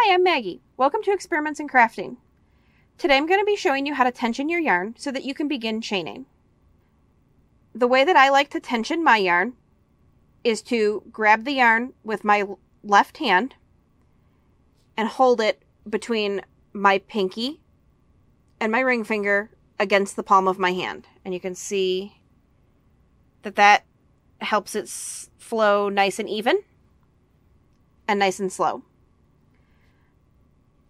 Hi, I'm Maggie. Welcome to Experiments in Crafting. Today I'm going to be showing you how to tension your yarn so that you can begin chaining. The way that I like to tension my yarn is to grab the yarn with my left hand and hold it between my pinky and my ring finger against the palm of my hand. And you can see that helps it flow nice and even and nice and slow.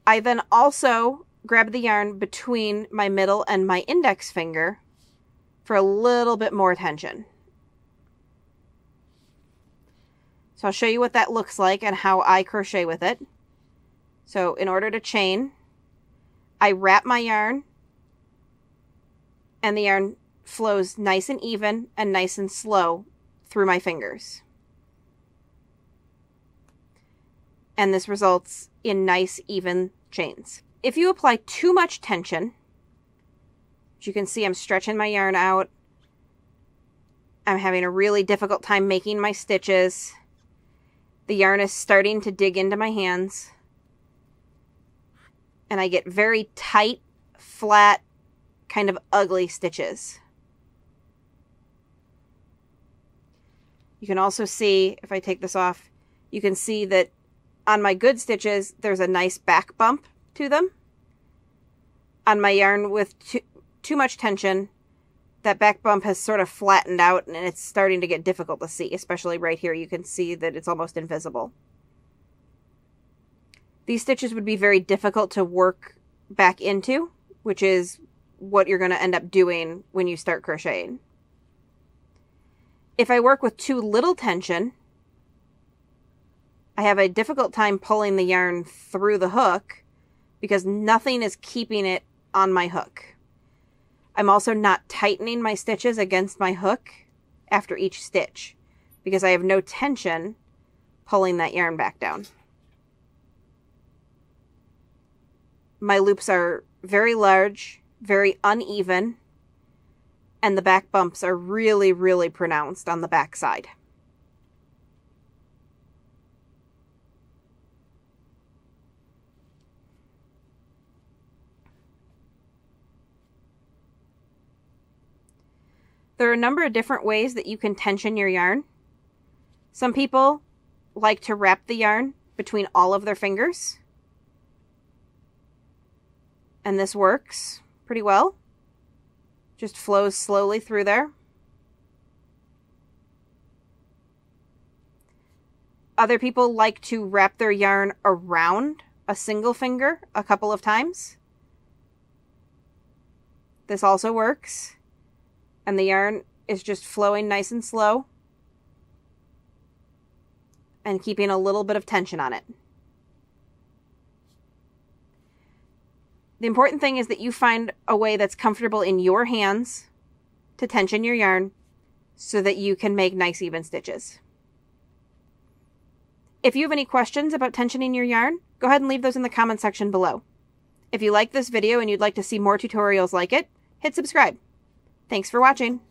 I then also grab the yarn between my middle and my index finger for a little bit more tension. So I'll show you what that looks like and how I crochet with it. So in order to chain, I wrap my yarn and the yarn flows nice and even and nice and slow through my fingers. And this results in nice, even chains. If you apply too much tension, as you can see, I'm stretching my yarn out. I'm having a really difficult time making my stitches. The yarn is starting to dig into my hands. And I get very tight, flat, kind of ugly stitches. You can also see, if I take this off, you can see that on my good stitches, there's a nice back bump to them. On my yarn with too much tension, that back bump has sort of flattened out and it's starting to get difficult to see, especially right here. You can see that it's almost invisible. These stitches would be very difficult to work back into, which is what you're going to end up doing when you start crocheting. If I work with too little tension, I have a difficult time pulling the yarn through the hook because nothing is keeping it on my hook. I'm also not tightening my stitches against my hook after each stitch because I have no tension pulling that yarn back down. My loops are very large, very uneven, and the back bumps are really, really pronounced on the back side. There are a number of different ways that you can tension your yarn. Some people like to wrap the yarn between all of their fingers. And this works pretty well. Just flows slowly through there. Other people like to wrap their yarn around a single finger a couple of times. This also works. And the yarn is just flowing nice and slow and keeping a little bit of tension on it. The important thing is that you find a way that's comfortable in your hands to tension your yarn so that you can make nice even stitches. If you have any questions about tensioning your yarn, go ahead and leave those in the comment section below. If you like this video and you'd like to see more tutorials like it, hit subscribe. Thanks for watching.